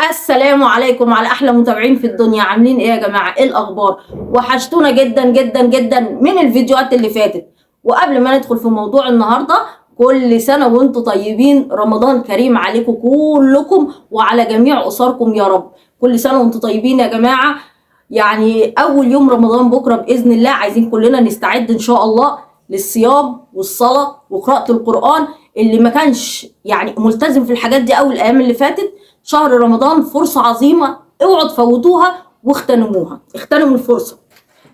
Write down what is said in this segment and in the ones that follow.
السلام عليكم على احلى متابعين في الدنيا. عاملين ايه يا جماعه؟ ايه الاخبار؟ وحشتونا جدا جدا جدا من الفيديوهات اللي فاتت. وقبل ما ندخل في موضوع النهارده، كل سنه وانتم طيبين، رمضان كريم عليكم كلكم وعلى جميع اسركم يا رب. كل سنه وانتم طيبين يا جماعه. يعني اول يوم رمضان بكره باذن الله، عايزين كلنا نستعد ان شاء الله للصيام والصلاه وقراءه القران. اللي ما كانش يعني ملتزم في الحاجات دي اول الايام اللي فاتت، شهر رمضان فرصة عظيمة، اوعوا تفوتوها واغتنموها، اغتنموا الفرصة.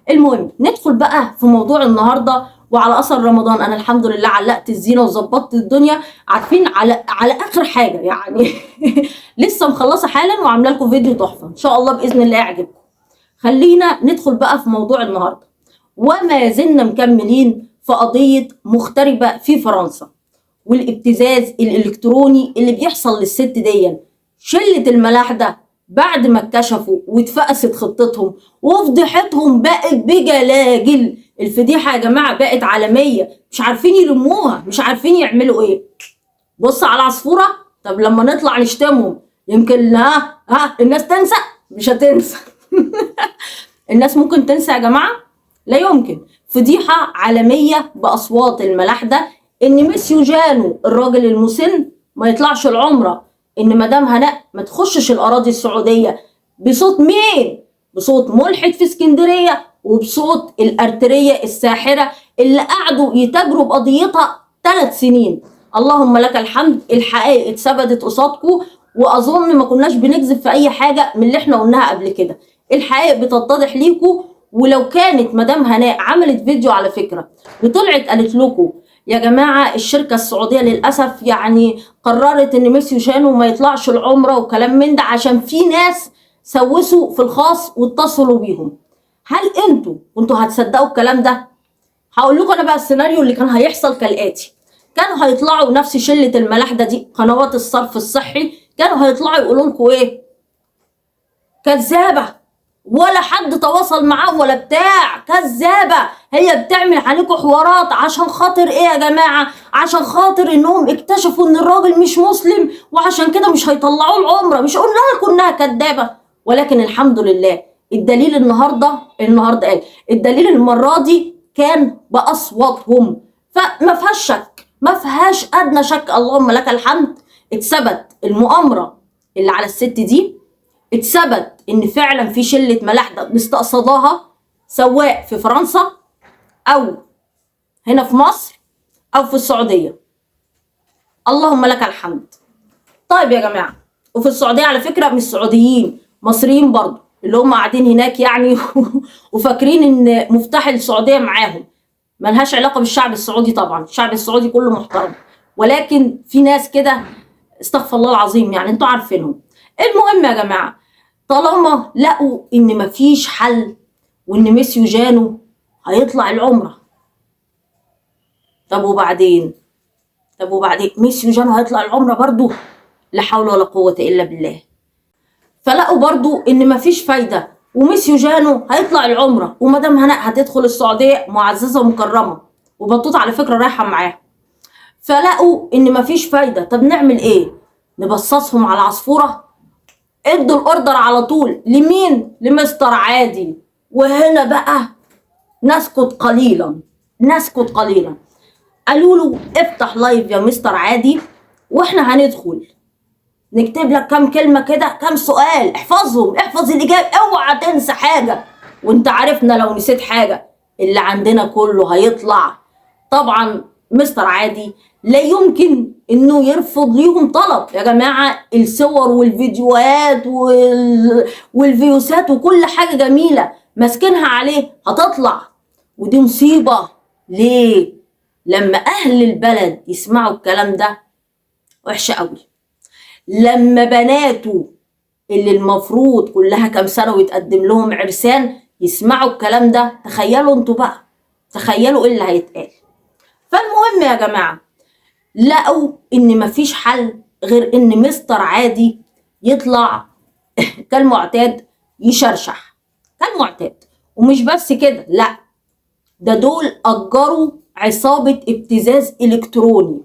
المهم ندخل بقى في موضوع النهاردة. وعلى اثر رمضان انا الحمد لله علقت الزينة وظبطت الدنيا، عارفين على اخر حاجة يعني لسه مخلصة حالا وعاملة لكم فيديو تحفة ان شاء الله باذن الله يعجبكم. خلينا ندخل بقى في موضوع النهاردة. وما زلنا مكملين في قضية مغتربة في فرنسا والابتزاز الالكتروني اللي بيحصل للست دي. شلة الملاح ده بعد ما اكتشفوا واتفقست خطتهم وفضيحتهم بقت بجلاجل. الفضيحة يا جماعة بقت عالمية، مش عارفين يلموها، مش عارفين يعملوا ايه. بص على العصفورة، طب لما نطلع نشتمهم يمكن الناس تنسى؟ مش هتنسى الناس ممكن تنسى يا جماعة؟ لا يمكن. فضيحة عالمية بأصوات الملاح ده، ان ميسيو جانو الراجل المسن ما يطلعش العمرة، ان مدام هناء ما تخشش الاراضي السعودية. بصوت مين؟ بصوت ملحد في اسكندرية وبصوت الارترية الساحرة اللي قعدوا يتاجروا بقضيتها 3 سنين. اللهم لك الحمد، الحقائق اتثبتت قصادكم، واظن ما كناش بنكذب في اي حاجة من اللي احنا قلناها قبل كده. الحقائق بتتضح ليكم. ولو كانت مدام هناء عملت فيديو على فكرة وطلعت قالت لكم يا جماعة الشركة السعودية للأسف يعني قررت ان ميسيو جانو ما يطلعش العمرة وكلام من ده عشان في ناس سوسوا في الخاص واتصلوا بيهم، هل انتوا هتصدقوا الكلام ده؟ هقول لكم انا بقى السيناريو اللي كان هيحصل كالآتي. كانوا هيطلعوا نفس شلة الملاحدة دي، قنوات الصرف الصحي، كانوا هيطلعوا يقولوا لكم ايه؟ كذابة، ولا حد تواصل معاه ولا بتاع، كذابة، هي بتعمل عليكم حوارات عشان خاطر ايه يا جماعة؟ عشان خاطر انهم اكتشفوا ان الراجل مش مسلم وعشان كده مش هيطلعوه العمرة. مش قلنا لكم انها كذابة؟ ولكن الحمد لله الدليل النهاردة ايه؟ الدليل المرة دي كان بأصواتهم، فما فيهاش شك، ما فيهاش ادنى شك. اللهم لك الحمد، اتثبت المؤامرة اللي على الست دي، اتثبت ان فعلا في شله ملاحده مستقصداها، سواء في فرنسا او هنا في مصر او في السعوديه. اللهم لك الحمد. طيب يا جماعه، وفي السعوديه على فكره مش سعوديين، مصريين برضو اللي هم قاعدين هناك يعني وفاكرين ان مفتاح السعوديه معاهم. ملهاش علاقه بالشعب السعودي طبعا، الشعب السعودي كله محترم، ولكن في ناس كده استغفر الله العظيم يعني انتوا عارفينهم. المهم يا جماعه، طالما لقوا ان مفيش حل وان ميسيو جانو هيطلع العمره، طب وبعدين ميسيو جانو هيطلع العمره برضو؟ لا حول ولا قوه الا بالله. فلقوا برضو ان مفيش فايده وميسيو جانو هيطلع العمره ومدام هناء هتدخل السعوديه معززه ومكرمه، وبطوطه على فكره رايحه معاها. فلقوا ان مفيش فايده، طب نعمل ايه؟ نبصصهم على العصفوره. ادوا الاوردر على طول لمين؟ لمستر عادي. وهنا بقى نسكت قليلا، نسكت قليلا. قالوا له افتح لايف يا مستر عادي واحنا هندخل نكتب لك كام كلمه كده، كام سؤال احفظهم، احفظ الاجابه، اوعى تنسى حاجه، وانت عارفنا لو نسيت حاجه اللي عندنا كله هيطلع. طبعا مستر عادي لا يمكن انه يرفض ليهم طلب. يا جماعه الصور والفيديوهات والفيوسات وكل حاجه جميله ماسكينها عليه هتطلع، ودي مصيبه. ليه؟ لما اهل البلد يسمعوا الكلام ده وحشه قوي. لما بناته اللي المفروض كلها كام سنه ويتقدم لهم عرسان يسمعوا الكلام ده، تخيلوا انتوا بقى، تخيلوا ايه اللي هيتقال. فالمهم يا جماعه، لقوا ان مفيش حل غير ان مستر عادي يطلع كالمعتاد يشرشح كالمعتاد. ومش بس كده، لا، ده دول اجروا عصابة ابتزاز الكتروني.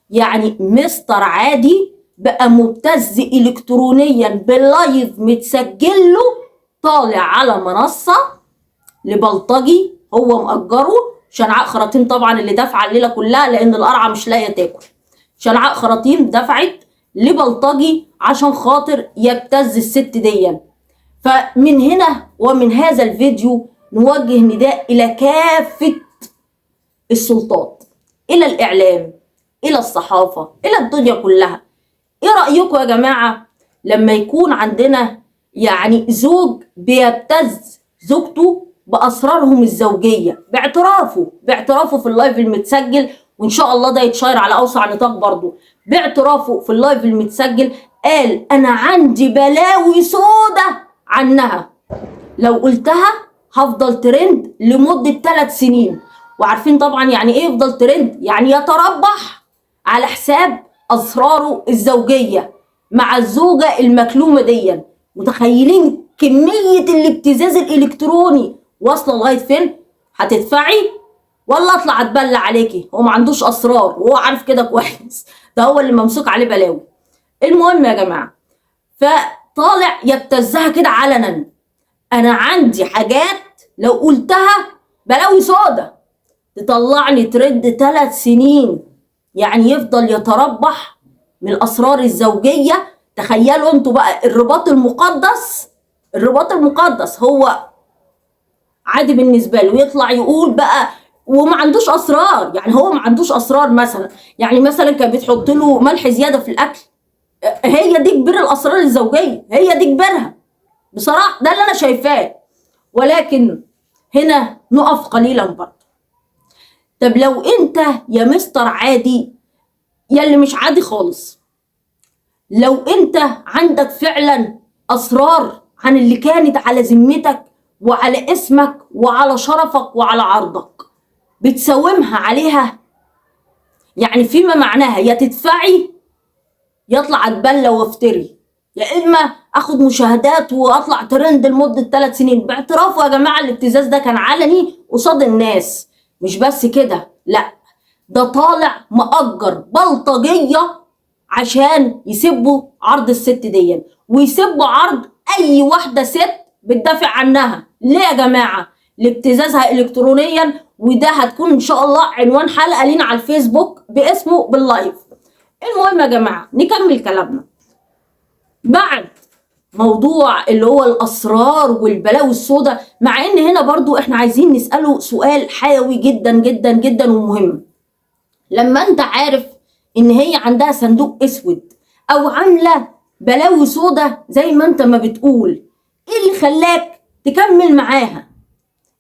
يعني مستر عادي بقى مبتز الكترونيا باللايف متسجل له، طالع على منصة لبلطجي هو مأجره. شنعاء خراطيم طبعا اللي دافعه الليله كلها، لان القرعه مش لاقيه تاكل. شنعاء خراطيم دفعت لبلطجي عشان خاطر يبتز الست دي. فمن هنا ومن هذا الفيديو نوجه نداء الى كافه السلطات، الى الاعلام، الى الصحافه، الى الدنيا كلها. ايه رايكم يا جماعه لما يكون عندنا يعني زوج بيبتز زوجته باسرارهم الزوجيه باعترافه في اللايف المتسجل، وان شاء الله ده يتشير على اوسع نطاق برضه، باعترافه في اللايف المتسجل قال انا عندي بلاوي سودة عنها، لو قلتها هفضل ترند لمدة 3 سنين. وعارفين طبعا يعني ايه يفضل ترند؟ يعني يتربح على حساب اسراره الزوجية مع الزوجة المكلومة دي. متخيلين كمية الابتزاز الالكتروني واصلة لغاية فين؟ هتدفعي ولا اطلع اتبلى عليكي؟ هو ما عندوش اسرار وهو عارف كده كويس، ده هو اللي ممسوك عليه بلاوي. المهم يا جماعة، فطالع يبتزها كده علنا، انا عندي حاجات لو قلتها بلاوي سودا تطلعني ترد 3 سنين. يعني يفضل يتربح من الاسرار الزوجيه. تخيلوا انتوا بقى الرباط المقدس هو عادي بالنسبه له، يطلع يقول بقى وما عندوش اسرار. يعني هو ما عندوش اسرار، مثلا يعني مثلا كانت بتحط له ملح زياده في الاكل، هي دي كبير الاسرار الزوجيه، هي دي كبيرها بصراحه، ده اللي انا شايفاه. ولكن هنا نقف قليلا برضه. طب لو انت يا مستر عادي يا اللي مش عادي خالص، لو انت عندك فعلا اسرار عن اللي كانت على ذمتك وعلى اسمك وعلى شرفك وعلى عرضك، بتساومها عليها، يعني فيما معناها يا تدفعي يطلع اتبلى وافتري، يا اما اخد مشاهدات واطلع ترند لمده 3 سنين. باعترافه يا جماعه الابتزاز ده كان علني قصاد الناس. مش بس كده، لا، ده طالع مأجر بلطجيه عشان يسبوا عرض الست دي ويسبوا عرض اي واحده ست بتدافع عنها. ليه يا جماعه؟ لابتزازها الكترونيا. وده هتكون ان شاء الله عنوان حلقه لينا على الفيسبوك باسمه باللايف. المهم يا جماعه نكمل كلامنا. بعد موضوع اللي هو الاسرار والبلاوي السوداء، مع ان هنا برضو احنا عايزين نسأله سؤال حيوي جدا جدا جدا ومهم. لما انت عارف ان هي عندها صندوق اسود او عامله بلاوي سوداء زي ما انت ما بتقول، ايه اللي خلاك تكمل معاها؟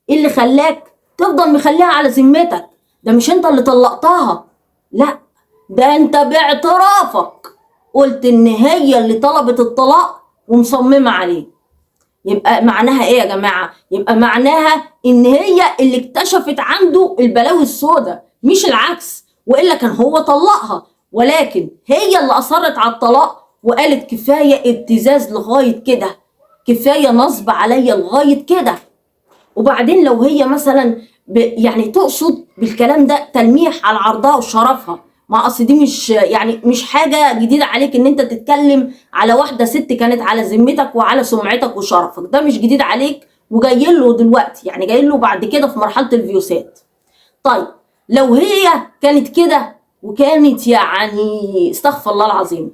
ايه اللي خلاك تفضل مخليها على ذمتك؟ ده مش انت اللي طلقتها، لا، ده انت باعترافك قلت ان هي اللي طلبت الطلاق ومصممه عليه. يبقى معناها ايه يا جماعه؟ يبقى معناها ان هي اللي اكتشفت عنده البلاوي السوداء مش العكس، والا كان هو طلقها. ولكن هي اللي اصرت على الطلاق وقالت كفايه ابتزاز لغايه كده، كفايه نصب عليا لغايه كده. وبعدين لو هي مثلا يعني تقصد بالكلام ده تلميح على عرضها وشرفها، ما اصل دي مش يعني مش حاجه جديده عليك ان انت تتكلم على واحده ست كانت على ذمتك وعلى سمعتك وشرفك، ده مش جديد عليك وجاي له دلوقتي، يعني جاي له بعد كده في مرحله الفيوسات. طيب لو هي كانت كده وكانت يعني استغفر الله العظيم،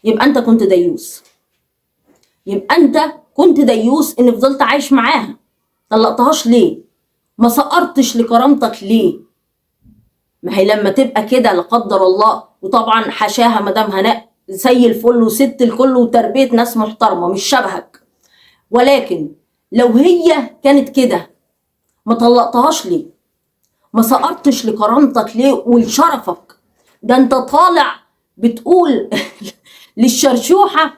يبقى انت كنت ديوس، يبقى انت كنت ديوس ان فضلت عايش معاها. طلقتهاش ليه؟ ما سقرتش لكرامتك ليه؟ ما هي لما تبقى كده لا قدر الله، وطبعا حشاها مدام هناء زي الفل وست الكل وتربيه ناس محترمه مش شبهك، ولكن لو هي كانت كده ما طلقتهاش ليه؟ ما سقرتش لكرامتك ليه ولشرفك؟ ده انت طالع بتقول للشرشوحه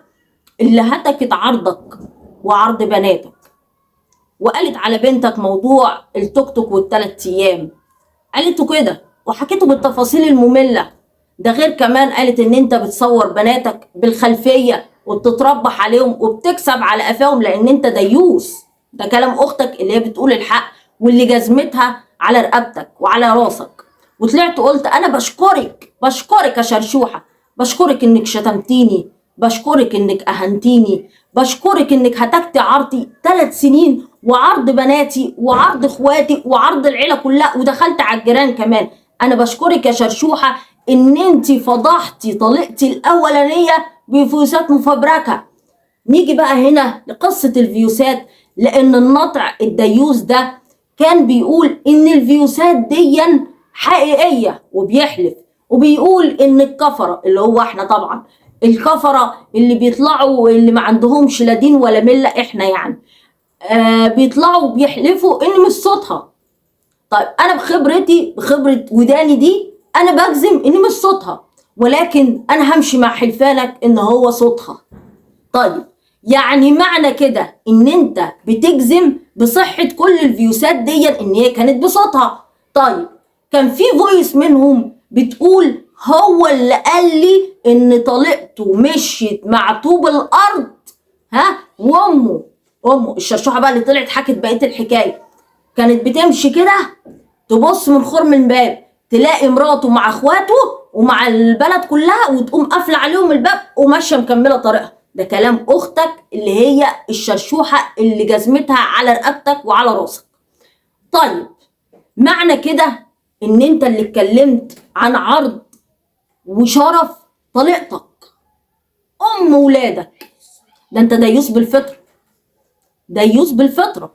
اللي هتكت عرضك وعرض بناتك وقالت على بنتك موضوع التوك توك والثلاث ايام، قالته كده وحكيته بالتفاصيل الممله. ده غير كمان قالت ان انت بتصور بناتك بالخلفيه وبتتربح عليهم وبتكسب على قفاهم لان انت ديوس. ده كلام اختك اللي هي بتقول الحق واللي جزمتها على رقبتك وعلى راسك. وطلعت قلت انا بشكرك يا شرشوحه بشكرك انك شتمتيني، بشكرك انك اهنتيني، بشكرك انك هتكتي عرضي 3 سنين وعرض بناتي وعرض اخواتي وعرض العيله كلها، ودخلت على الجيران كمان. انا بشكرك يا شرشوحه ان انت فضحتي طليقتي الاولانيه بفلوسات مفبركه. نيجي بقى هنا لقصه الفيوسات، لان النطع الديوس ده كان بيقول ان الفيوسات دي حقيقيه، وبيحلف وبيقول ان الكفره اللي هو احنا طبعا، الكفره اللي بيطلعوا اللي ما عندهمش لا دين ولا مله، احنا يعني بيطلعوا بيحلفوا ان مش صوتها. طيب انا بخبرتي، بخبره وداني دي، انا بجزم ان مش صوتها، ولكن انا همشي مع حلفانك ان هو صوتها. طيب يعني معنى كده ان انت بتجزم بصحة كل الفيوسات دي ان هي كانت بصوتها. طيب كان في فويس منهم بتقول هو اللي قال لي ان طليقته مشيت مع طوب الارض، ها، امه الشرشوحه بقى اللي طلعت حكت بقيه الحكايه، كانت بتمشي كده تبص من خرم الباب تلاقي مراته مع اخواته ومع البلد كلها، وتقوم قافله عليهم الباب وماشيه مكمله طريقها. ده كلام اختك اللي هي الشرشوحه اللي جزمتها على رقبتك وعلى راسك. طيب معنى كده ان انت اللي اتكلمت عن عرض وشرف طليقتك ام ولادك، ده انت ديوس بالفطره، ديوس بالفطره.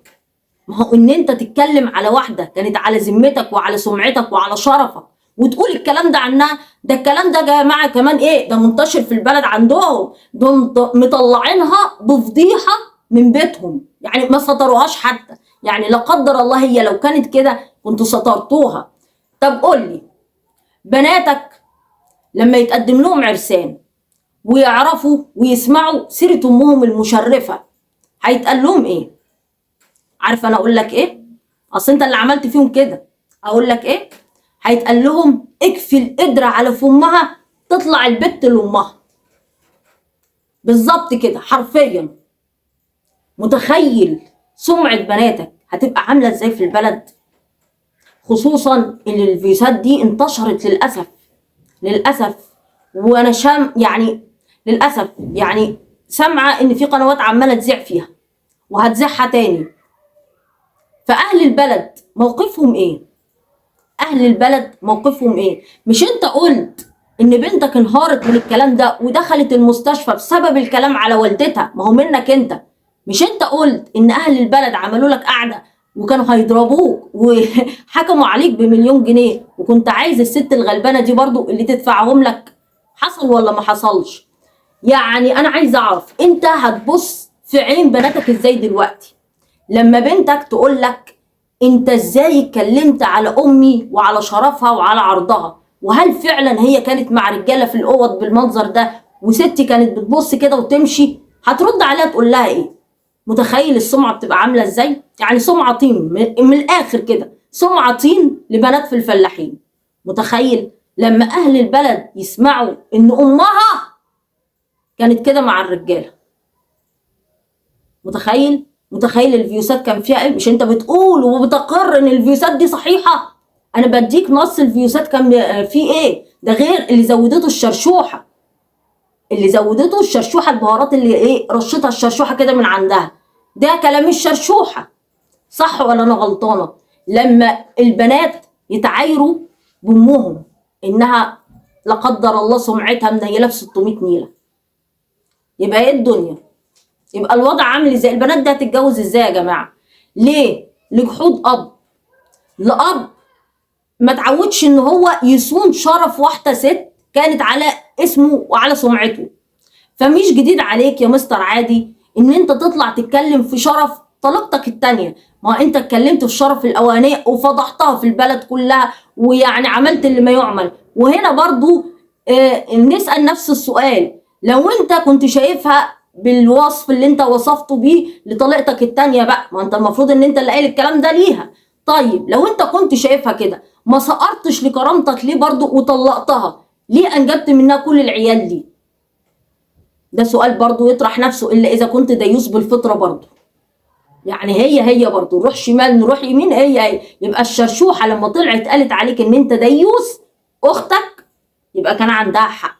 ما هو ان انت تتكلم على واحده كانت على ذمتك وعلى سمعتك وعلى شرفك وتقول الكلام ده عنها، ده الكلام ده يا جماعه كمان ايه، ده منتشر في البلد عندهم، دول مطلعينها بفضيحه من بيتهم، يعني ما سطروهاش حتى، يعني لا قدر الله هي لو كانت كده كنتوا سطرتوها. طب قول لي، بناتك لما يتقدم لهم عرسان ويعرفوا ويسمعوا سيره امهم المشرفه هيتقال لهم ايه؟ عارف انا اقول لك ايه؟ اصل انت اللي عملت فيهم كده. اقول لك ايه؟ هيتقال لهم اكفي القدرة على فمها تطلع البت لامها. بالظبط كده حرفيا. متخيل سمعة بناتك هتبقى عاملة ازاي في البلد؟ خصوصا ان الفيوسات دي انتشرت للاسف، للاسف، وانا يعني للاسف يعني سامعه ان في قنوات عماله تذيع فيها وهتذيعها تاني. فاهل البلد موقفهم ايه؟ اهل البلد موقفهم ايه؟ مش انت قلت ان بنتك انهارت من الكلام ده ودخلت المستشفى بسبب الكلام على والدتها؟ ما هو منك انت. مش انت قلت ان اهل البلد عملوا لك قعده وكانوا هيضربوك وحكموا عليك ب1,000,000 جنيه، وكنت عايز الست الغلبانه دي برضو اللي تدفعهم لك؟ حصل ولا ما حصلش؟ يعني انا عايز اعرف انت هتبص في عين بناتك ازاي دلوقتي لما بنتك تقول لك انت ازاي اتكلمت على امي وعلى شرفها وعلى عرضها؟ وهل فعلا هي كانت مع رجاله في الاوض بالمنظر ده وستي كانت بتبص كده وتمشي؟ هترد عليها تقول لها ايه؟ متخيل السمعه بتبقى عامله ازاي؟ يعني سمعه طين من الاخر كده، سمعه طين لبنات في الفلاحين. متخيل لما اهل البلد يسمعوا ان امها كانت كده مع الرجاله؟ متخيل الفيوسات كان فيها ايه؟ مش انت بتقول وبتقر ان الفيوسات دي صحيحه؟ انا بديك نص الفيوسات كان فيه ايه، ده غير اللي زودته الشرشوحه، اللي زودته الشرشوحه، البهارات اللي ايه رشتها الشرشوحه كده من عندها. ده كلام الشرشوحه، صح ولا انا غلطانه؟ لما البنات يتعايروا بامهم انها لا قدر الله سمعتها منيله ب 600 نيله، يبقى ايه الدنيا؟ يبقى الوضع عامل ازاي؟ البنات دي هتتجوز ازاي يا جماعه؟ ليه؟ لجحود اب، لاب ما تعودش ان هو يصون شرف واحده ست كانت على اسمه وعلى سمعته. فمش جديد عليك يا مستر عادي ان انت تطلع تتكلم في شرف طليقتك التانية. ما انت اتكلمت في شرف الاولانيه وفضحتها في البلد كلها، ويعني عملت اللي ما يعمل. وهنا برضو نسال نفس السؤال، لو انت كنت شايفها بالوصف اللي انت وصفته بيه لطليقتك التانية بقى، ما انت المفروض ان انت اللي قايل الكلام ده ليها. طيب لو انت كنت شايفها كده ما سقرتش لكرامتك ليه برضو وطلقتها؟ ليه انجبت منها كل العيال دي؟ ده سؤال برضو يطرح نفسه، الا اذا كنت ديوس بالفطره برضو. يعني هي برضو نروح شمال نروح يمين، هي يبقى الشرشوحه لما طلعت قالت عليك ان انت ديوس اختك، يبقى كان عندها حق.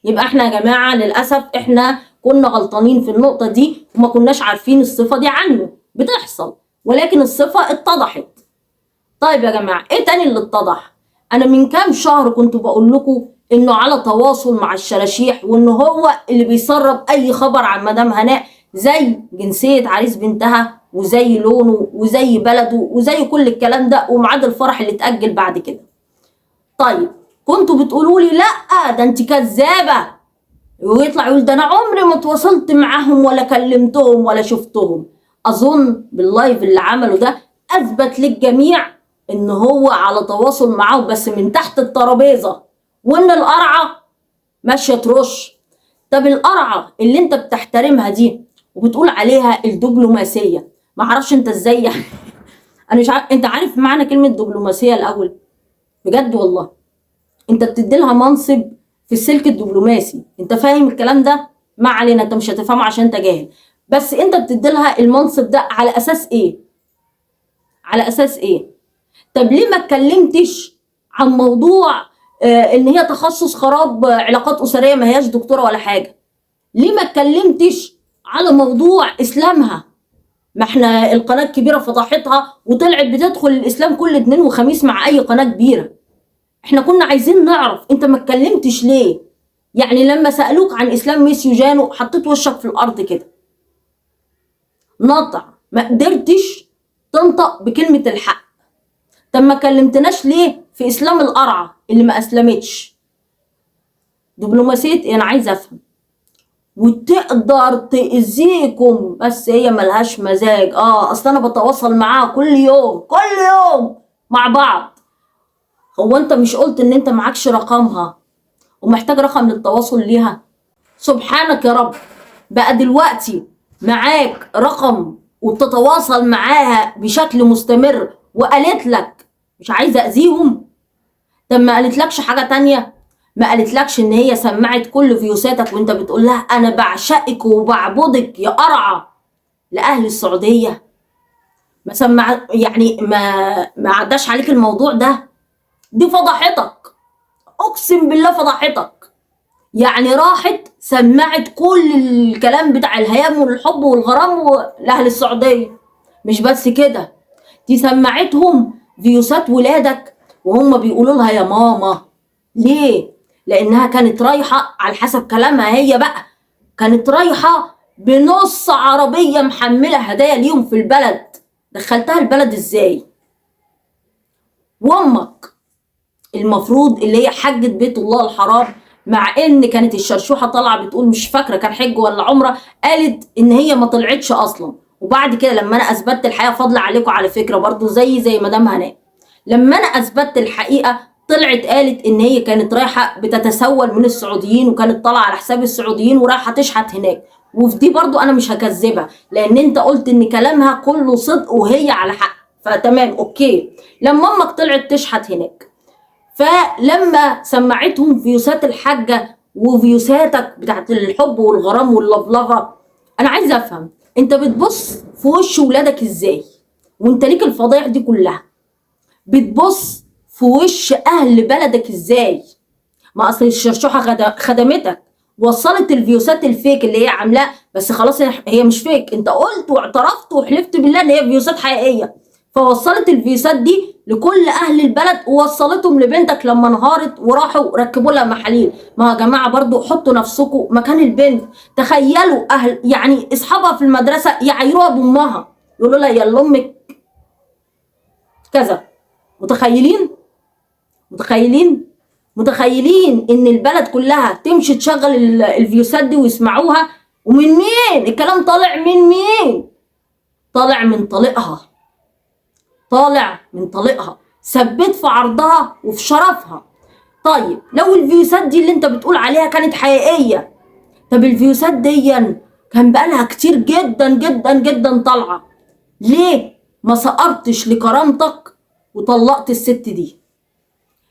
يبقى احنا يا جماعه للاسف احنا كنا غلطانين في النقطه دي وما كناش عارفين الصفه دي عنه، بتحصل ولكن الصفه اتضحت. طيب يا جماعه ايه تاني اللي اتضح؟ انا من كام شهر كنت بقول لكم انه على تواصل مع الشراشيح، وانه هو اللي بيسرب اي خبر عن مدام هناء، زي جنسيه عريس بنتها وزي لونه وزي بلده وزي كل الكلام ده وميعاد الفرح اللي اتاجل بعد كده. طيب كنتوا بتقولوا لي لا ده انت كذابه، ويطلع يقول ده انا عمري ما تواصلت معاهم ولا كلمتهم ولا شفتهم. اظن باللايف اللي عمله ده اثبت للجميع ان هو على تواصل معاهم بس من تحت الترابيزه، وان القرعه ماشيه ترش. طب القرعه اللي انت بتحترمها دي وبتقول عليها الدبلوماسيه، ما اعرفش انت ازاي يعني انا مش عارف انت عارف معنى كلمه دبلوماسيه الاول؟ بجد والله انت بتدي لها منصب في السلك الدبلوماسي، انت فاهم الكلام ده؟ ما علينا، انت مش هتفهمه عشان انت جاهل، بس انت بتدي لها المنصب ده على اساس ايه؟ على اساس ايه؟ طب ليه ما اتكلمتش عن موضوع ان هي تخصص خراب علاقات اسريه، ما هياش دكتوره ولا حاجه؟ ليه ما اتكلمتش على موضوع اسلامها؟ ما احنا القناه الكبيره فضحتها وطلعت بتدخل الاسلام كل اثنين وخميس مع اي قناه كبيره. احنا كنا عايزين نعرف انت ما اتكلمتش ليه؟ يعني لما سالوك عن اسلام ميسيو جانو حطيت وشك في الارض كده نطع، ما قدرتش تنطق بكلمه الحق. طب ما كلمتناش ليه في اسلام القرعه اللي ما اسلمتش؟ دبلوماسيه ايه؟ انا عايزه افهم. وتقدر تاذيكم بس هي ملهاش مزاج. اصل انا بتواصل معاها كل يوم كل يوم مع بعض. هو انت مش قلت ان انت معكش رقمها ومحتاج رقم للتواصل ليها؟ سبحانك يا رب، بقى دلوقتي معاك رقم وبتتواصل معاها بشكل مستمر وقالت لك مش عايزه اذيهم؟ طب ما قالتلكش حاجه تانية؟ ما قالتلكش ان هي سمعت كل فيوساتك وانت بتقول لها انا بعشقك وبعبدك يا قرعه لاهل السعوديه؟ ما سمع يعني ما عداش عليك الموضوع ده؟ دي فضحتك، اقسم بالله فضحتك. يعني راحت سمعت كل الكلام بتاع الهيام والحب والغرام لاهل السعوديه. مش بس كده، دي سمعتهم فيوسات ولادك وهم بيقولوا لها يا ماما. ليه؟ لانها كانت رايحه على حسب كلامها هي بقى، كانت رايحه بنص عربيه محمله هدايا ليهم في البلد. دخلتها البلد ازاي؟ وامك المفروض اللي هي حجة بيت الله الحرام، مع ان كانت الشرشوحه طالعه بتقول مش فاكره كان حج ولا عمره، قالت ان هي ما طلعتش اصلا. وبعد كده لما انا اثبتت الحقيقه، فضل عليكم على فكره برضو زي مدام هناء، لما انا اثبتت الحقيقه طلعت قالت ان هي كانت رايحه بتتسول من السعوديين وكانت طالعه على حساب السعوديين ورايحه تشحت هناك. وفي دي برضو انا مش هكذبها لان انت قلت ان كلامها كله صدق وهي على حق، فتمام اوكي. لما امك طلعت تشحت هناك، فلما سمعتهم فيوسات الحاجه وفيوساتك بتاعت الحب والغرام واللفلفه، انا عايزه افهم انت بتبص في وش ولادك ازاي وانت ليك الفضايح دي كلها؟ بتبص في وش اهل بلدك ازاي؟ ما اصل الشرشوحه خدمتك، وصلت الفيوسات الفيك اللي هي عاملاه، بس خلاص هي مش فيك، انت قلت واعترفت وحلفت بالله ان هي فيوسات حقيقيه، فوصلت الفيوسات دي لكل اهل البلد ووصلتهم لبنتك لما انهارت وراحوا ركبوا لها محاليل. ما يا جماعه برضو حطوا نفسكم مكان البنت، تخيلوا اهل يعني اصحابها في المدرسه يعايروها بامها يقولوا لها يلا امك كذا. متخيلين؟ متخيلين ان البلد كلها تمشي تشغل الفيوسات دي ويسمعوها؟ ومن مين الكلام طالع؟ من مين طالع؟ من طليقها ثبت في عرضها وفي شرفها. طيب لو الفيوسات دي اللي انت بتقول عليها كانت حقيقيه، طب الفيوسات دي كان بقالها كتير جدا جدا جدا طالعه، ليه ما سقرتش لكرامتك وطلقت الست دي؟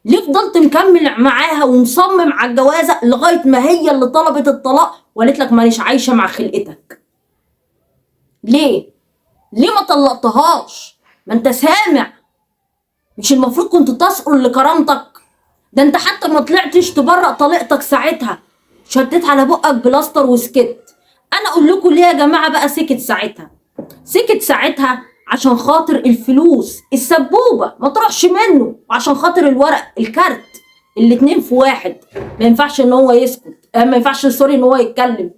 ليه فضلت مكمل معاها ومصمم على الجوازه لغايه ما هي اللي طلبت الطلاق وقالت لك مانيش عايشه مع خلقتك؟ ليه ما طلقتهاش؟ ما انت سامع، مش المفروض كنت تسقر لكرامتك؟ ده انت حتى ما طلعتش تبرأ طليقتك ساعتها شديت على بقك بلاستر وسكت. انا اقول لكم ليه يا جماعه بقى سكت ساعتها؟ سكت ساعتها عشان خاطر الفلوس السبوبه ما تروحش منه، وعشان خاطر الورق الكارت، الاتنين في واحد. ما ينفعش ان هو يسكت، ما ينفعش سوري ان هو يتكلم.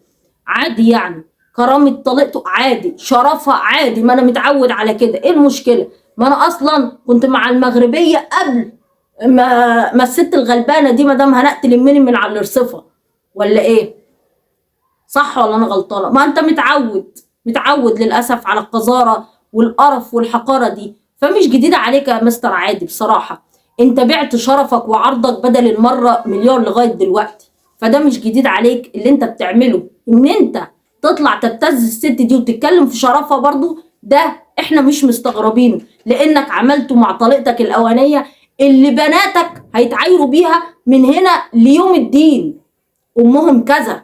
عادي يعني، كرامة طليقته عادي، شرفها عادي، ما انا متعود على كده. ايه المشكلة؟ ما انا اصلا كنت مع المغربية قبل ما الست الغلبانة دي مدام هناء تلمني من على الرصفة، ولا ايه؟ صح ولا انا غلطانة؟ ما انت متعود للاسف على القذارة والقرف والحقارة دي، فمش جديدة عليك يا مستر عادي بصراحة. انت بعت شرفك وعرضك بدل المرة مليار لغاية دلوقتي، فده مش جديد عليك اللي انت بتعمله. ان انت تطلع تبتز الست دي وتتكلم في شرفها برضو، ده احنا مش مستغربينه، لانك عملته مع طليقتك الاولانية اللي بناتك هيتعايروا بيها من هنا ليوم الدين. امهم كذا،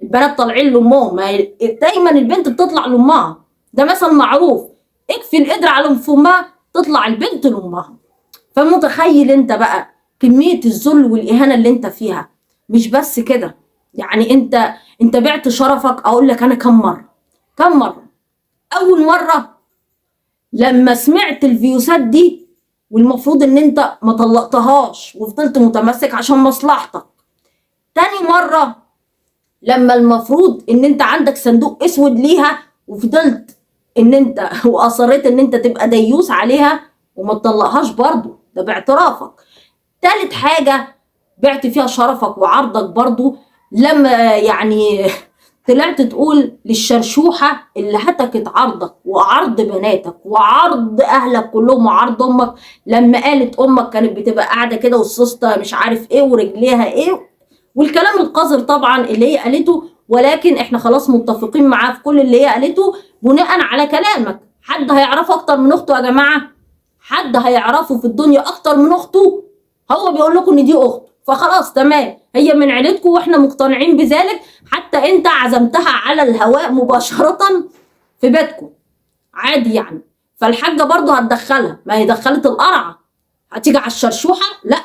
البنات طالعين لامهم، دايما البنت بتطلع لامها، ده مثل معروف، اكفي القدر على امها تطلع البنت لامها. فمتخيل انت بقى كمية الذل والإهانة اللي انت فيها؟ مش بس كده، يعني انت بعت شرفك. اقول لك انا كم مرة. اول مرة لما سمعت الفيوسات دي، والمفروض ان انت ما طلقتهاش وفضلت متمسك عشان مصلحتك. تاني مرة لما المفروض ان انت عندك صندوق اسود ليها، وفضلت ان انت واصريت ان انت تبقى ديوس عليها وما تطلقهاش برضو، ده باعترافك. تالت حاجة بعت فيها شرفك وعرضك برضو، لما يعني طلعت تقول للشرشوحة اللي هتكت عرضك وعرض بناتك وعرض أهلك كلهم وعرض أمك، لما قالت أمك كانت بتبقى قاعدة كده والسوسته مش عارف إيه ورجليها إيه، والكلام القذر طبعا اللي هي قالته. ولكن إحنا خلاص متفقين معاه في كل اللي هي قالته بناء على كلامك. حد هيعرفه أكتر من أخته يا جماعة؟ حد هيعرفه في الدنيا أكتر من أخته؟ هو بيقول لكم إن دي أخته، فخلاص تمام، هي من عيلتكم واحنا مقتنعين بذلك. حتى انت عزمتها على الهواء مباشرة في بيتكم عادي يعني. فالحاجة برضو هتدخلها، ما هي دخلت القرعة، هتيجي على الشرشوحة؟ لا،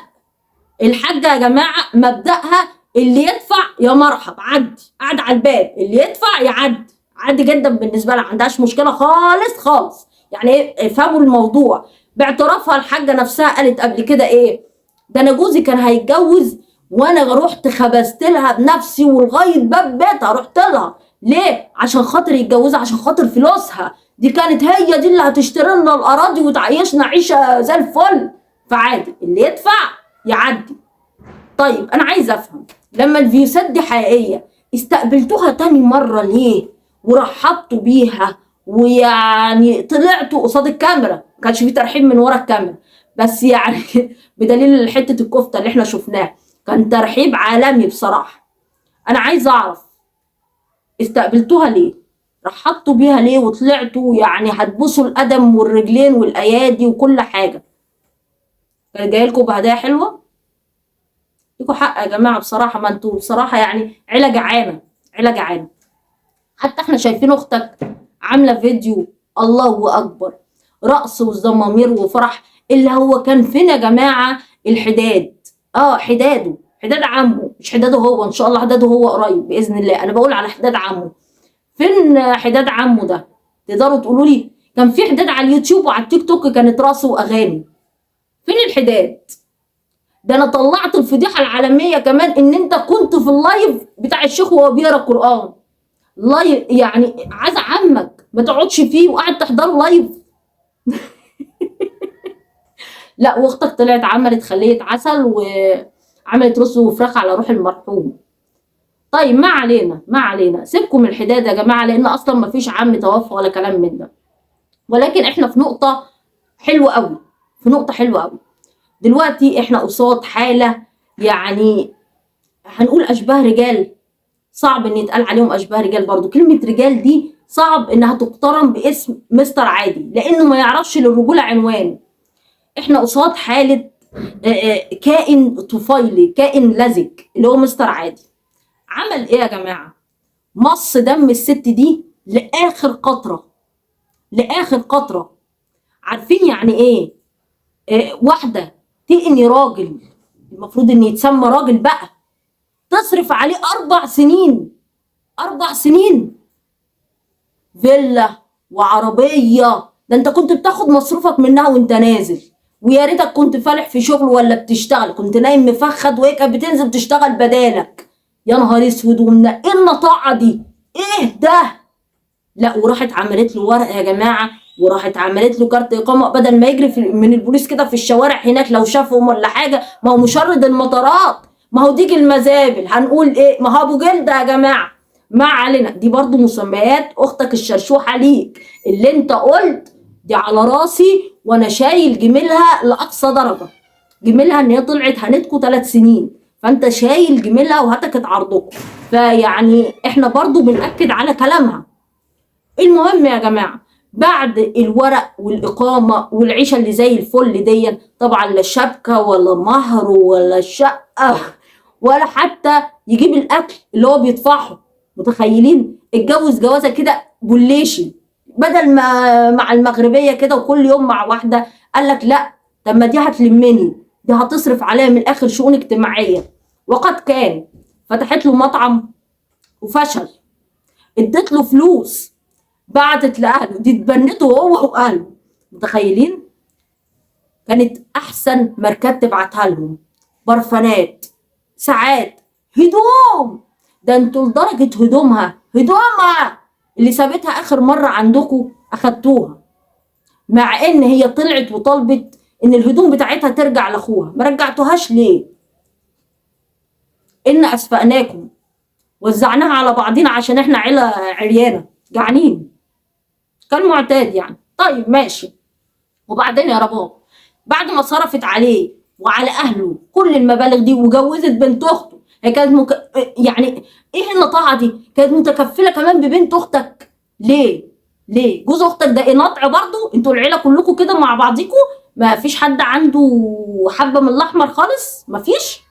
الحاجة يا جماعة مبدأها اللي يدفع يا مرحب، عدي قاعد على الباب، اللي يدفع يعدي عادي جدا بالنسبة لها، ما عندهاش مشكلة خالص خالص. يعني ايه؟ افهموا الموضوع. باعترافها الحاجة نفسها قالت قبل كده ايه؟ ده انا جوزي كان هيتجوز وانا رحت خبزت لها بنفسي ولغايه باب بيتها رحت لها. ليه؟ عشان خاطر يتجوزها، عشان خاطر فلوسها، دي كانت هي دي اللي هتشتري لنا الاراضي وتعيشنا عيشه زي الفل. فعادي اللي يدفع يعدي. طيب انا عايز افهم، لما الفيوسات دي حقيقيه استقبلتوها تاني مره ليه ورحبتوا بيها؟ ويعني طلعتوا قصاد الكاميرا، ما كانش في ترحيب من ورا الكاميرا بس يعني بدليل حته الكفته اللي احنا شفناها كان ترحيب عالمي بصراحه. انا عايز اعرف استقبلتوها ليه؟ رحبتوا بيها ليه وطلعتوا يعني هتبوسوا القدم والرجلين والايادي وكل حاجه؟ كان جاي لكم بهدايا حلوه؟ ليكوا حق يا جماعه بصراحه، ما انتوا بصراحه يعني عيله جعانه، عيله جعانه. حتى احنا شايفين اختك عامله فيديو الله اكبر، رقص وزمامير وفرح، اللي هو كان فين يا جماعه الحداد؟ حداد عمه، مش حداده هو، ان شاء الله حداده هو قريب باذن الله، انا بقول على حداد عمه. فين حداد عمه ده؟ تقدروا تقولوا لي؟ كان في حداد على اليوتيوب وعلى التيك توك كانت رقص واغاني، فين الحداد؟ ده انا طلعت الفضيحه العالميه كمان ان انت كنت في اللايف بتاع الشيخ وهو بيقرا قران لايف، يعني عايز عمك ما تقعدش فيه وقاعد تحضره لايف. لا، واختك طلعت عملت خليه عسل وعملت رز وفراخ على روح المرحوم. طيب ما علينا، سيبكم من الحداد يا جماعه، لان اصلا ما فيش عم توفى ولا كلام من ده. ولكن احنا في نقطه حلوه قوي، دلوقتي احنا قصاد حاله، يعني هنقول اشباه رجال، صعب ان يتقال عليهم اشباه رجال، برضو كلمه رجال دي صعب انها تقترن باسم مستر عادي لانه ما يعرفش للرجوله عنوان. احنا قصاد حاله كائن طفيلي، كائن لزج اللي هو مستر عادي. عمل ايه يا جماعه؟ مص دم الست دي لاخر قطره، لاخر قطره. عارفين يعني ايه واحده تقني راجل المفروض ان يتسمى راجل بقى، تصرف عليه 4 سنين. 4 سنين فيلا وعربيه، ده انت كنت بتاخد مصروفك منها وانت نازل، ويا ريتك كنت فالح في شغل ولا بتشتغل، كنت نايم مفخد وهي كانت بتنزل تشتغل بدالك. يا نهار اسود، ايه النطاعه دي؟ ايه ده؟ لا، وراحت عملت له ورقه يا جماعه، وراحت عملت له كارت اقامه، بدل ما يجري من البوليس كده في الشوارع هناك لو شافهم ولا حاجه. ما هو مشرد المطارات، ما هو ديك المزابل، هنقول ايه؟ ما هو ابو جلده يا جماعه. ما علينا، دي برضو مسميات اختك الشرشوحه ليك، اللي انت قلت دي على راسي، وانا شايل جميلها لاقصى درجه. جميلها ان هي طلعت هنتكو 3 سنين، فانت شايل جميلها وهتكت عرضكم. فيعني احنا برضو بنأكد على كلامها. المهم يا جماعه، بعد الورق والاقامه والعيشه اللي زي الفل دي، طبعا لا شبكه ولا مهر ولا شقه ولا حتى يجيب الاكل اللي هو بيدفعه. متخيلين؟ اتجوز جوازه كده بوليشي، بدل ما مع المغربيه كده وكل يوم مع واحده. قال لك لا، طب ما دي هتلمني، دي هتصرف عليا من الاخر شؤون اجتماعيه. وقد كان، فتحت له مطعم وفشل. ادت له فلوس، بعتت لاهله، دي اتبنته هو واهله. متخيلين؟ كانت احسن ماركات تبعتها لهم، برفانات، ساعات، هدوم. ده انتوا لدرجه هدومها اللي سابتها اخر مره عندكم اخدتوها، مع ان هي طلعت وطلبت ان الهدوم بتاعتها ترجع لاخوها. ما رجعتوهاش ليه؟ ان اسفقناكم، وزعناها على بعضينا عشان احنا عيله عريانه جعانين، كان معتاد يعني. طيب ماشي. وبعدين يا رباب، بعد ما صرفت عليه وعلى اهله كل المبالغ دي وجوزت بنت اخته، هي كانت يعني ايه النطاعه دي؟ كانت متكفله كمان ببنت اختك. ليه جوز اختك ده ايه؟ نطع برضه؟ انتوا العيله كلكم كده مع بعضيكم؟ ما فيش حد عنده حبه من الاحمر خالص؟ ما فيش.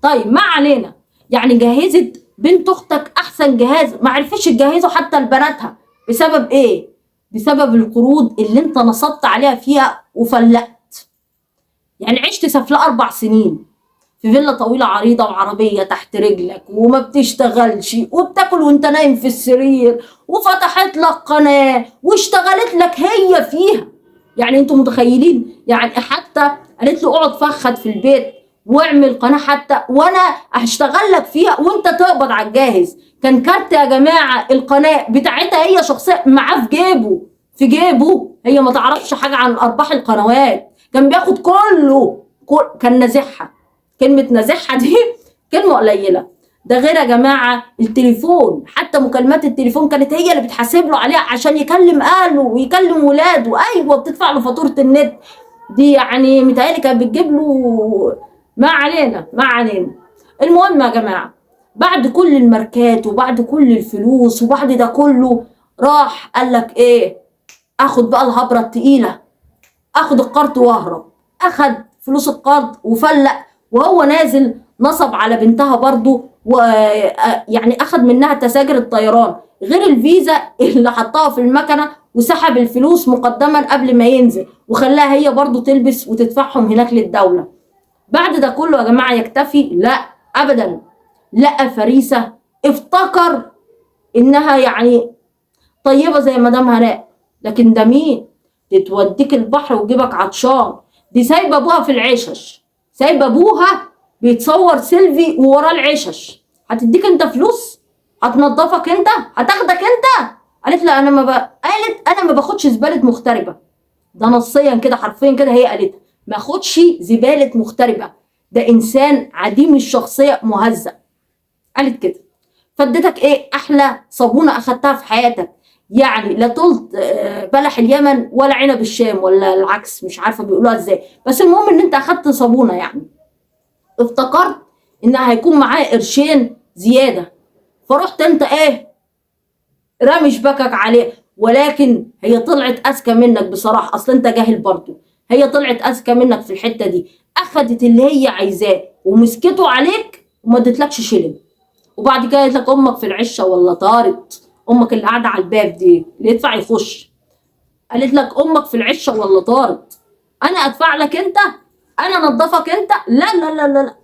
طيب ما علينا. يعني جهزت بنت اختك احسن جهاز، ما عرفتش تجهزه حتى لبناتها. بسبب ايه؟ بسبب القروض اللي انت نصبت عليها فيها وفلقت. يعني عشت سفلة 4 سنين في فيلا طويلة عريضة وعربية تحت رجلك، وما بتشتغلش، وبتاكل وانت نايم في السرير، وفتحت لك قناة واشتغلت لك هي فيها. يعني انتوا متخيلين؟ يعني حتى قالت له اقعد فخد في البيت واعمل قناة حتى وانا هشتغل لك فيها وانت تقبض على الجاهز. كان كارت يا جماعة القناة بتاعتها هي شخصيا معاه في جيبه. هي ما تعرفش حاجة عن ارباح القنوات، كان بياخد كله. كان نازحها. كلمة نازحها دي كلمة قليلة. ده غير يا جماعة التليفون، حتى مكالمات التليفون كانت هي اللي بتحاسب له عليها عشان يكلم اهله ويكلم ولاده. ايوه، بتدفع له فاتورة النت دي. يعني متهيألي كانت بتجيب له. ما علينا. المهم يا جماعة، بعد كل الماركات وبعد كل الفلوس وبعد ده كله، راح قال لك ايه؟ اخد بقى الهبرة التقيلة، اخد القرض واهرب. اخد فلوس القرض وفلق، وهو نازل نصب على بنتها برضو، ويعني اخد منها تذاكر الطيران غير الفيزا اللي حطها في المكنه، وسحب الفلوس مقدما قبل ما ينزل، وخلاها هي برضو تلبس وتدفعهم هناك للدوله. بعد ده كله يا جماعه يكتفي؟ لا ابدا. لقى فريسه، افتكر انها يعني طيبه زي مدام هناء، لكن ده مين؟ توديك البحر وجيبك عطشان. دي سايبه ابوها في العشش، سايبه ابوها بيتصور سيلفي ووراه العشش. هتديك انت فلوس؟ هتنضفك انت؟ هتاخدك انت؟ قالت لا، قالت انا ما باخدش زباله مغتربه. ده نصيا كده حرفيا كده هي قالتها، ما اخدش زباله مغتربه، ده انسان عديم الشخصيه مهزأ. قالت كده. فادتك ايه؟ احلى صابونه اخدتها في حياتك. يعني لا طلت بلح اليمن ولا عنب الشام، ولا العكس، مش عارفه بيقولوها ازاي، بس المهم ان انت اخدت صابونه. يعني افتكرت ان هيكون معاه قرشين زياده، فرحت انت ايه؟ رامي شبكك عليه. ولكن هي طلعت اذكى منك بصراحه، اصل انت جاهل برضه. هي طلعت اذكى منك في الحته دي، اخدت اللي هي عايزاه ومسكته عليك وما ادتلكش شيلن. وبعد كده قالت لك امك في العشه ولا طارت؟ امك اللي قاعده على الباب دي اللي يدفع يخش. قالت لك امك في العشه ولا طارت؟ انا ادفع لك انت؟ انا انضفك انت؟ لا لا لا لا لا.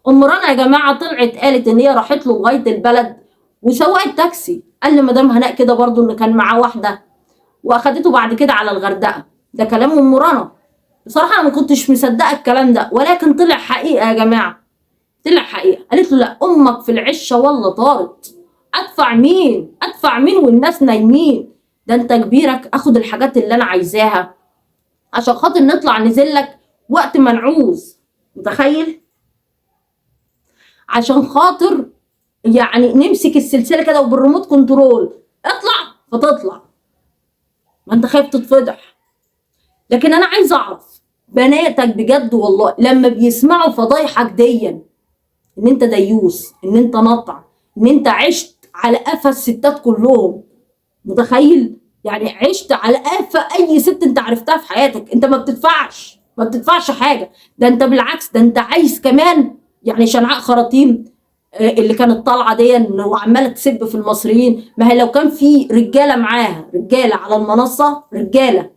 ام رنا يا جماعه طلعت قالت ان هي راحت له لغايه البلد، وسواق التاكسي قال لمدام هناء كده برضو ان كان معاه واحده واخدته بعد كده على الغردقه. ده كلام ام رنا. بصراحه انا ما كنتش مصدقه الكلام ده، ولكن طلع حقيقه يا جماعه، طلع حقيقه. قالت له لا امك في العشه والله طارت، ادفع مين؟ ادفع مين والناس نايمين؟ ده انت كبيرك اخد الحاجات اللي انا عايزاها عشان خاطر نطلع ننزل لك وقت ما نعوز. متخيل؟ عشان خاطر يعني نمسك السلسله كده وبالريموت كنترول اطلع فتطلع، ما انت خايف تتفضح. لكن انا عايز اعرف بناتك بجد والله لما بيسمعوا فضايحك ديا، ان انت ديوس، ان انت نطع، ان انت عشت على قفا الستات كلهم. متخيل؟ يعني عشت على قفا اي ست انت عرفتها في حياتك. انت ما بتدفعش حاجه، ده انت بالعكس، ده انت عايز كمان يعني شنعاء خراطيم اللي كانت طالعه دي وعماله تسب في المصريين. ما هي لو كان في رجاله معاها، رجاله على المنصه، رجاله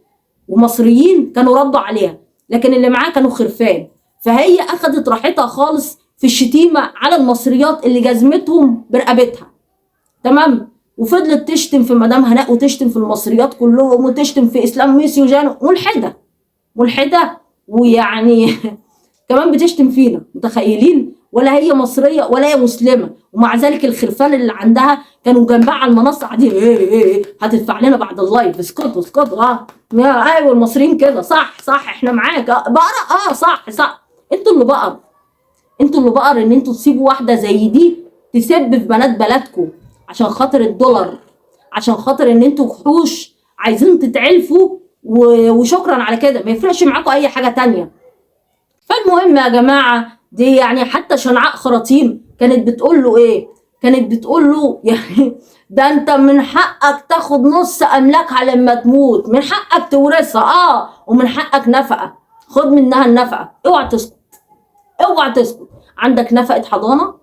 ومصريين كانوا ردوا عليها، لكن اللي معاه كانوا خرفان. فهي اخدت راحتها خالص في الشتيمه على المصريات اللي جزمتهم برقبتها. تمام؟ وفضلت تشتم في مدام هناء وتشتم في المصريات كلهم وتشتم في اسلام ميسي وجانو. ملحده، ملحده، ويعني كمان بتشتم فينا. متخيلين؟ ولا هي مصريه ولا هي مسلمه، ومع ذلك الخرفان اللي عندها كانوا جنبها على المنصه قاعدين ايه هتدفع لنا بعد اللايف، اسكتوا اسكتوا. ايوه المصريين كده، صح صح احنا معاك بقرا، صح. انتوا اللي بقر، انتوا اللي بقر ان انتوا تسيبوا واحده زي دي تسب في بنات بلدكم عشان خاطر الدولار، عشان خاطر ان انتوا وحوش عايزين تتعلفوا وشكرا على كده، ما يفرقش معاكم اي حاجه تانيه. فالمهم يا جماعه دي يعني حتى شنعاء خراطيم كانت بتقول له ايه؟ كانت بتقول له يعني ده انت من حقك تاخد نص املاكها لما تموت، من حقك تورثها ومن حقك نفقه، خد منها النفقه. اوعى تسكت، اوعى تسكت. عندك نفقه حضانه،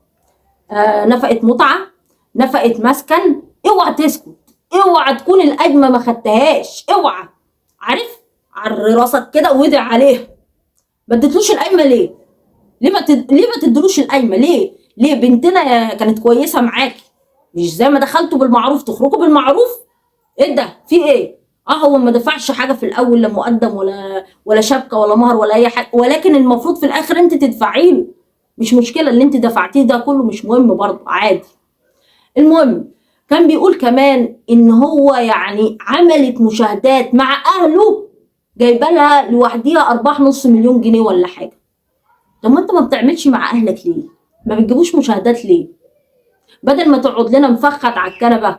نفقه متعه، نفقه مسكن، اوعى تسكت. اوعى تكون القايمه ما خدتهاش، اوعى. عارف؟ عري راسك كده وادعي عليها. ما اديتلوش القايمه ليه؟ ليه ما تدلوش القايمه؟ ليه بنتنا كانت كويسه معاكي، مش زي ما دخلتوا بالمعروف تخرجوا بالمعروف؟ ايه ده؟ في ايه؟ هو ما دفعش حاجه في الاول، لا مقدم ولا شبكه ولا مهر ولا اي حاجه، ولكن المفروض في الاخر انت تدفعي له. مش مشكله اللي انت دفعتيه ده كله، مش مهم برضه، عادي. المهم كان بيقول كمان ان هو يعني عملت مشاهدات مع اهله جايبه لها لوحديها ارباح نص مليون جنيه ولا حاجه. طب ما انت ما بتعملش مع اهلك ليه؟ ما بتجيبوش مشاهدات ليه؟ بدل ما تقعد لنا مفخت على الكنبه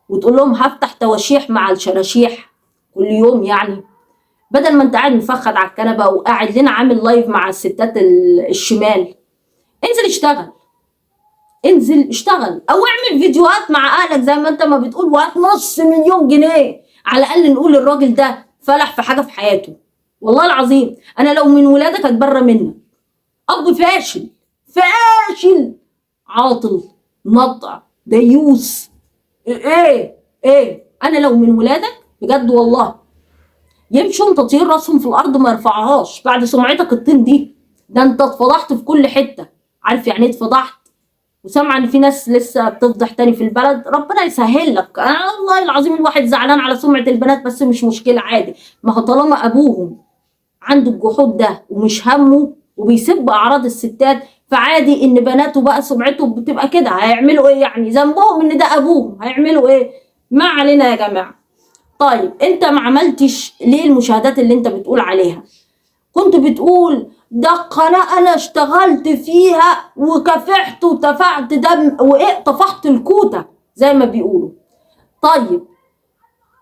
وتقول لهم هفتح تواشيح مع الشراشيح كل يوم، يعني بدل ما انت قاعد مفخت على الكنبه وقاعد لنا عامل لايف مع الستات الشمال، انزل اشتغل، انزل اشتغل او اعمل فيديوهات مع اهلك زي ما انت ما بتقول، وهات نص مليون جنيه على الاقل نقول الراجل ده فلح في حاجه في حياته. والله العظيم انا لو من ولادك اتبرى منك. اب فاشل، فاشل، عاطل، نطع، ديوس. ايه انا لو من ولادك بجد والله يمشوا تطير راسهم في الارض ما يرفعهاش بعد سمعتك الطين دي. ده انت اتفضحت في كل حته. عارف يعني ايه اتفضحت؟ وسامعه ان في ناس لسه بتفضح تاني في البلد. ربنا يسهل لك. والله العظيم الواحد زعلان على سمعه البنات، بس مش مشكله، عادي. ما هو طالما ابوهم عنده الجحود ده ومش همه وبيسب اعراض الستات، فعادي ان بناته بقى سمعته بتبقى كده. هيعملوا ايه يعني؟ ذنبهم ان ده ابوهم، هيعملوا ايه؟ ما علينا يا جماعه. طيب انت ما عملتش ليه المشاهدات اللي انت بتقول عليها؟ كنت بتقول ده قناة انا اشتغلت فيها وكافحت ودفعت دم وايه، طفحت الكوتة زي ما بيقولوا. طيب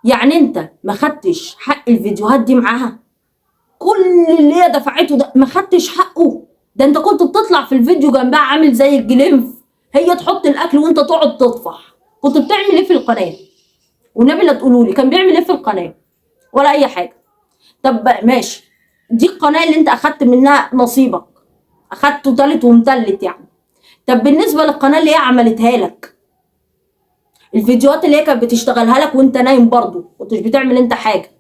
يعني انت ما خدتش حق الفيديوهات دي معاها؟ كل اللي هي دفعته ده ما خدتش حقه؟ ده انت كنت بتطلع في الفيديو جنبها عامل زي الجليمف، هي تحط الاكل وانت تقعد تطفح. كنت بتعمل ايه في القناة؟ والنبي لا تقولوا لي كان بيعمل ايه في القناة، ولا اي حاجة. طب ماشي، دي القناة اللي انت اخدت منها نصيبك، اخدته تالت ومتلت يعني. طب بالنسبة للقناة اللي هي عملتها لك، الفيديوهات اللي هي كانت بتشتغلها لك وانت نايم برضو كنتش بتعمل انت حاجة،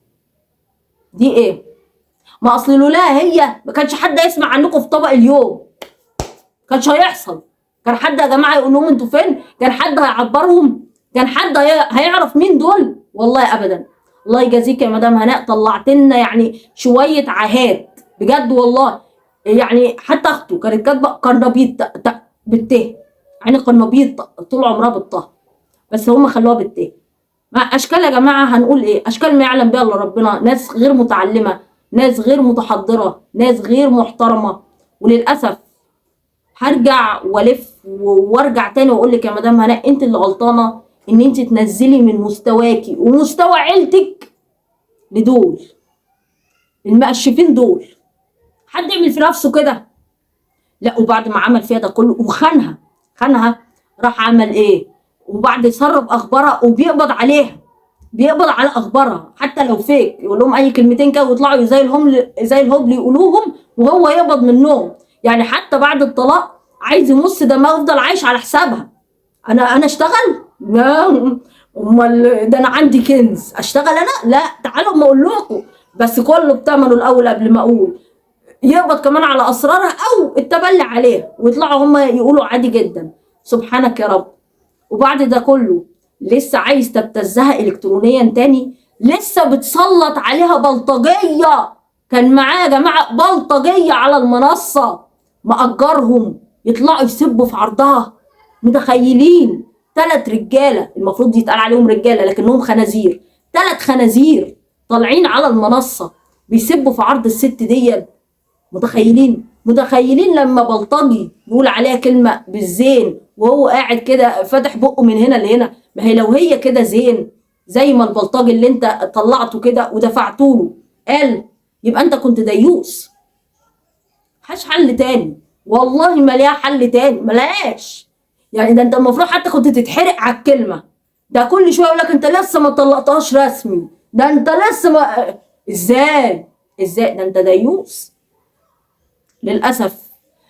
دي ايه؟ ما اصل لولاها هي ما كانش حد يسمع عنكم في طبق اليوم. كانش هيحصل. كان حد يا جماعه يقول لهم انتوا فين؟ كان حد هيعبرهم؟ كان حد هيعرف مين دول؟ والله ابدا. الله يجازيك يا مدام هناء، طلعت لنا يعني شويه عاهات بجد والله. يعني حتى اخته كانت كاتبه قرنبيط بالته، يعني قرنبيط طول عمرها بالطه، بس هم خلوها بالته. اشكال يا جماعه هنقول ايه؟ اشكال ما يعلم بها الا ربنا، ناس غير متعلمه، ناس غير متحضره، ناس غير محترمه. وللاسف هرجع والف وارجع تاني واقول لك يا مدام هناء، انت اللي غلطانه ان انت تنزلي من مستواكي ومستوى عيلتك لدول المقشفين دول. حد يعمل في نفسه كده؟ لا. وبعد ما عمل فيها ده كله وخانها، راح عمل ايه؟ وبعد يسرب اخبارها وبيقبض عليها، بيقبض على اخبارها حتى لو فيك، يقول لهم اي كلمتين كده ويطلعوا زي الهبل يقولوهم وهو يقبض منهم. يعني حتى بعد الطلاق عايز يمص دماغه يفضل عايش على حسابها. انا اشتغل؟ لا. امال ده انا عندي كنز اشتغل انا؟ لا. تعالوا ما اقول لكم، بس كله بتمنه الاول قبل ما اقول. يقبض كمان على اسرارها او التبلي عليها ويطلعوا هم يقولوا عادي جدا. سبحانك يا رب. وبعد ده كله لسه عايز تبتزها الكترونيا تاني؟ لسه بتسلط عليها بلطجيه. كان معاه يا جماعه بلطجيه على المنصه مأجرهم يطلعوا يسبوا في عرضها. متخيلين؟ 3 رجاله المفروض يتقال عليهم رجاله لكنهم خنازير، 3 خنازير طالعين على المنصه بيسبوا في عرض الست دي. متخيلين لما بلطجي يقول عليها كلمه بالزين وهو قاعد كده فاتح بقه من هنا لهنا؟ ما هي لو هي كده زين زي ما البلطجي اللي انت طلعته كده ودفعته له قال، يبقى انت كنت ديوس. ملهاش حل تاني والله، ما ليها حل تاني، ملهاش. يعني ده انت المفروض حتى كنت تتحرق على الكلمه. ده كل شويه يقول لك انت لسه ما طلقتهاش رسمي، ده انت لسه ما ازاي ده انت ديوس. للاسف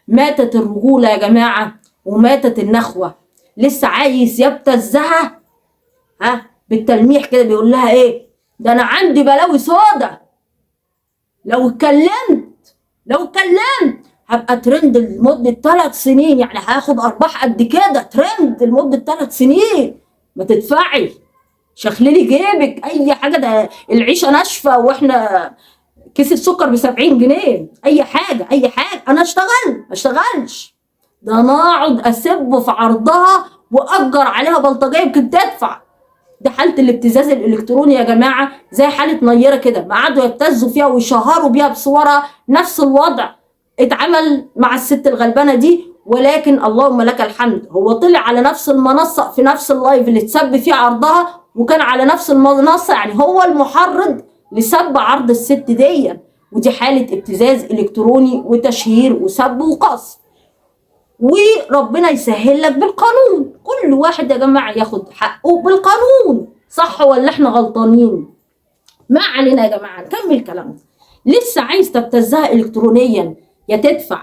ماتت الرجوله يا جماعه وماتت النخوه. لسه عايز يبتزها بالتلميح كده، بيقول لها ايه؟ ده انا عندي بلاوي سودا، لو اتكلمت هبقى ترند لمده 3 سنين، يعني هاخد ارباح قد كده ترند لمده 3 سنين. ما تدفعي، شخللي جيبك اي حاجه، ده العيشه ناشفه واحنا كيس السكر ب70 جنيه. اي حاجه انا اشتغلش؟ ده انا اقعد اسب في عرضها واجر عليها بلطجيه يمكن تدفع. ده حاله الابتزاز الالكتروني يا جماعه، زي حاله نيره كده، ما قعدوا يبتزوا فيها ويشهروا بيها بصورها. نفس الوضع اتعمل مع الست الغلبانه دي، ولكن اللهم لك الحمد هو طلع على نفس المنصه في نفس اللايف اللي اتسب فيه عرضها، وكان على نفس المنصه، يعني هو المحرض لسب عرض الست دي. ودي حاله ابتزاز الكتروني وتشهير وسب وقصف. وربنا يسهل لك بالقانون، كل واحد يا جماعه ياخد حقه بالقانون. صح ولا احنا غلطانين؟ ما علينا يا جماعه، نكمل كلامنا. لسه عايز تبتزها الكترونيا، يا تدفع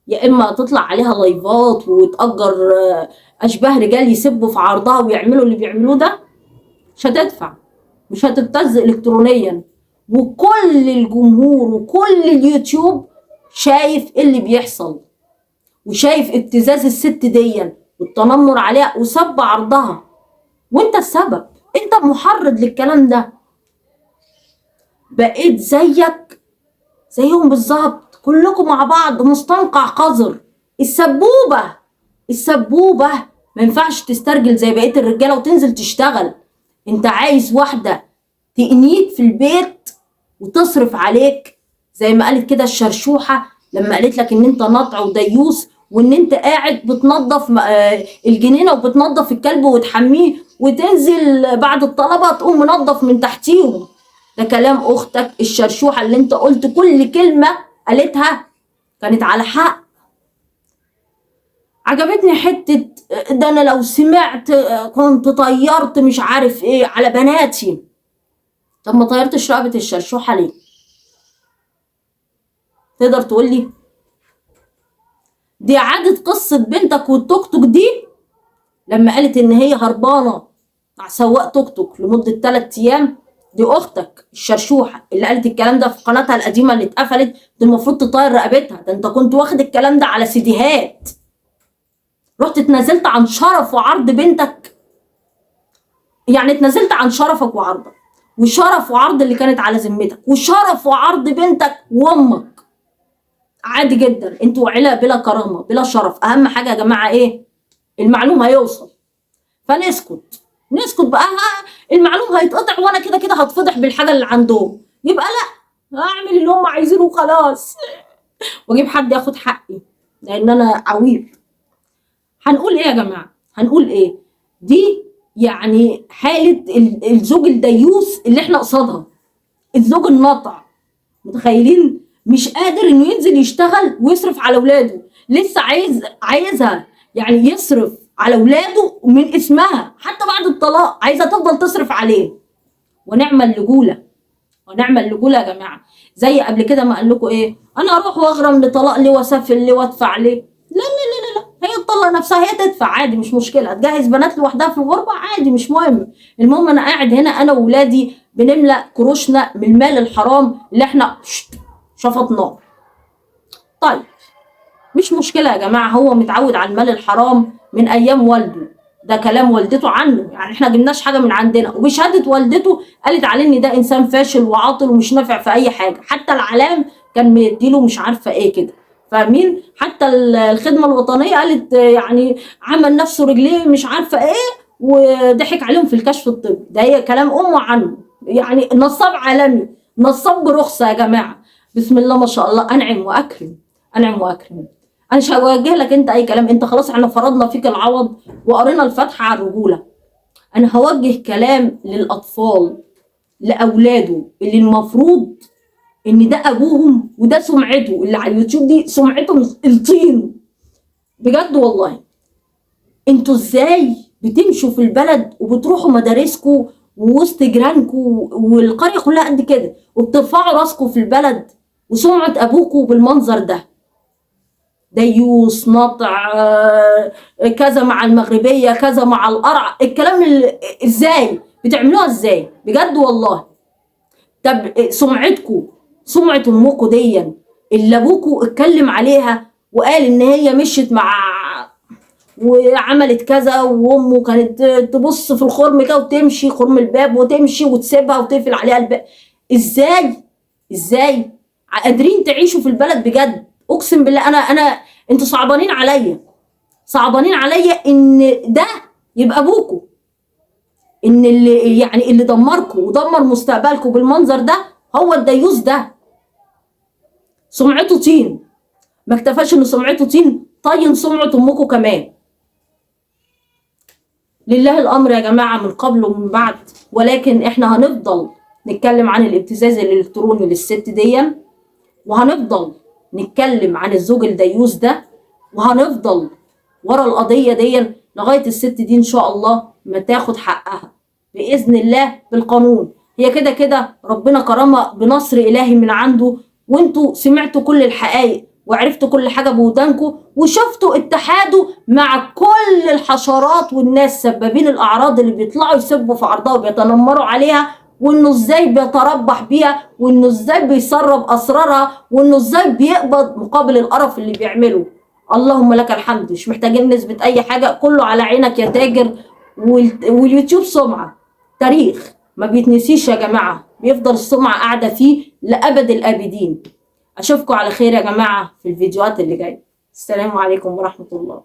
يا اما تطلع عليها لايفات وتأجر اشباه رجال يسبوا في عرضها ويعملوا اللي بيعملوه ده. مش هتدفع، مش هتبتز الكترونيا. وكل الجمهور وكل اليوتيوب شايف ايه اللي بيحصل، وشايف ابتزاز الست دي والتنمر عليها وسب عرضها، وانت السبب، انت محرض للكلام ده. بقيت زيهم بالظبط، كلكم مع بعض مستنقع قذر. السبوبه ما ينفعش تسترجل زي بقيه الرجاله وتنزل تشتغل. انت عايز واحده تقنيك في البيت وتصرف عليك، زي ما قالت كده الشرشوحه لما قالت لك ان انت نطع وديوس، وان انت قاعد بتنظف الجنينه وبتنظف الكلب وتحميه، وتنزل بعد الطلبه تقوم منظف من تحتيهم. ده كلام اختك الشرشوحه اللي انت قلت كل كلمه قالتها كانت على حق. عجبتني حته ده انا لو سمعت كنت طيرت مش عارف ايه على بناتي. طب ما طيرتش رقبه الشرشوحه ليه؟ تقدر تقول لي؟ دي عادت قصه بنتك والتوك توك دي لما قالت ان هي هربانه مع سواق توك توك لمده 3 ايام. دي اختك الشرشوحه اللي قالت الكلام ده في قناتها القديمه اللي اتقفلت، دي المفروض تطير رقبتها. ده انت كنت واخد الكلام ده على سيديهات، رحت اتنازلت عن شرف وعرض بنتك. يعني اتنازلت عن شرفك وعرضك، وشرف وعرض اللي كانت على ذمتك، وشرف وعرض بنتك وامك. عادي جدا، انتوا عيله بلا كرامه بلا شرف. اهم حاجه يا جماعه ايه؟ المعلوم هيوصل، فنسكت. نسكت بقى، المعلوم هيتقطع وانا كده كده هتفضح بالحاجه اللي عندهم. يبقى لا، اعمل اللي هم عايزينه وخلاص، واجيب حد ياخد حقي لان انا عويل. هنقول ايه يا جماعه؟ هنقول ايه؟ دي يعني حاله الزوج الديوث اللي احنا قصادها، الزوج الناطع. متخيلين؟ مش قادر انه ينزل يشتغل ويصرف على اولاده، لسه عايزها يعني يصرف على اولاده من اسمها حتى بعد الطلاق، عايزه تفضل تصرف عليه. ونعمل رجوله، ونعمل رجوله يا جماعه. زي قبل كده ما قال لكم ايه؟ انا اروح واغرم لطلاق ليه واسافر ليه وادفع ليه؟ لا لا لا لا لا، هي تطلق نفسها، هي تدفع عادي مش مشكله، تجهز بنات لوحدها في الغربه عادي مش مهم. المهم انا قاعد هنا انا واولادي بنملأ كروشنا من المال الحرام اللي احنا شفطناه. طيب مش مشكله يا جماعه، هو متعود على المال الحرام من ايام والده، ده كلام والدته عنه، يعني احنا جبناش حاجه من عندنا. وبشهاده والدته قالت عليه ان ده انسان فاشل وعاطل ومش نافع في اي حاجه، حتى العلام كان مديله مش عارفه ايه كده، فاهمين؟ حتى الخدمه الوطنيه قالت يعني عمل نفسه رجليه مش عارفه ايه، وضحك عليهم في الكشف الطبي. ده هي كلام امه عنه، يعني نصاب عالمي، نصاب برخصه يا جماعه. بسم الله ما شاء الله، انعم واكرم، انعم واكرم. انا مش هوجه لك انت اي كلام، انت خلاص احنا فرضنا فيك العوض وقرينا الفاتحه على الرجوله. انا هوجه كلام للاطفال، لاولاده اللي المفروض ان ده ابوهم وده سمعته، اللي على اليوتيوب دي سمعته الطين بجد والله. انتوا ازاي بتمشوا في البلد وبتروحوا مدارسكم ووسط جيرانكم والقريه كلها قد كده، وبترفعوا راسكم في البلد وسمعه ابوكم بالمنظر ده؟ ديوس ناطع، كذا مع المغربيه، كذا مع القرع، الكلام ازاي بتعملوها ازاي بجد والله؟ طب سمعتكم، سمعه امكم دي اللي ابوكم اتكلم عليها وقال ان هي مشيت مع وعملت كذا، وامه كانت تبص في الخرم كده وتمشي خرم الباب وتمشي وتسيبها وتقفل عليها الباب، ازاي قادرين تعيشوا في البلد بجد؟ اقسم بالله انا انتوا صعبانين عليا، صعبانين عليا ان ده يبقى ابوكم، ان اللي يعني اللي دمركم ودمر مستقبلكم بالمنظر ده هو الديوث ده. سمعته طين، ما اكتفاش ان سمعته طين، طين سمعه امكم كمان. لله الامر يا جماعه من قبل ومن بعد، ولكن احنا هنفضل نتكلم عن الابتزاز الالكتروني للست دي، وهنفضل نتكلم عن الزوج الديوث ده، وهنفضل ورا القضيه دي لغايه الست دي ان شاء الله ما تاخد حقها باذن الله بالقانون. هي كده كده ربنا كرمها بنصر الهي من عنده، وانتوا سمعتوا كل الحقائق وعرفتوا كل حاجه بودانكم، وشفتوا اتحادوا مع كل الحشرات والناس سبابين الاعراض اللي بيطلعوا يسبوا في عرضها وبيتنمروا عليها، وانه ازاي بيتربح بيها، وانه ازاي بيسرب اسرارها، وانه ازاي بيقبض مقابل القرف اللي بيعمله. اللهم لك الحمد، مش محتاجين نثبت اي حاجه، كله على عينك يا تاجر. واليوتيوب سمعه، تاريخ ما بيتنسيش يا جماعه، بيفضل السمعه قاعده فيه لابد الابدين. اشوفكم على خير يا جماعه في الفيديوهات اللي جايه. السلام عليكم ورحمه الله.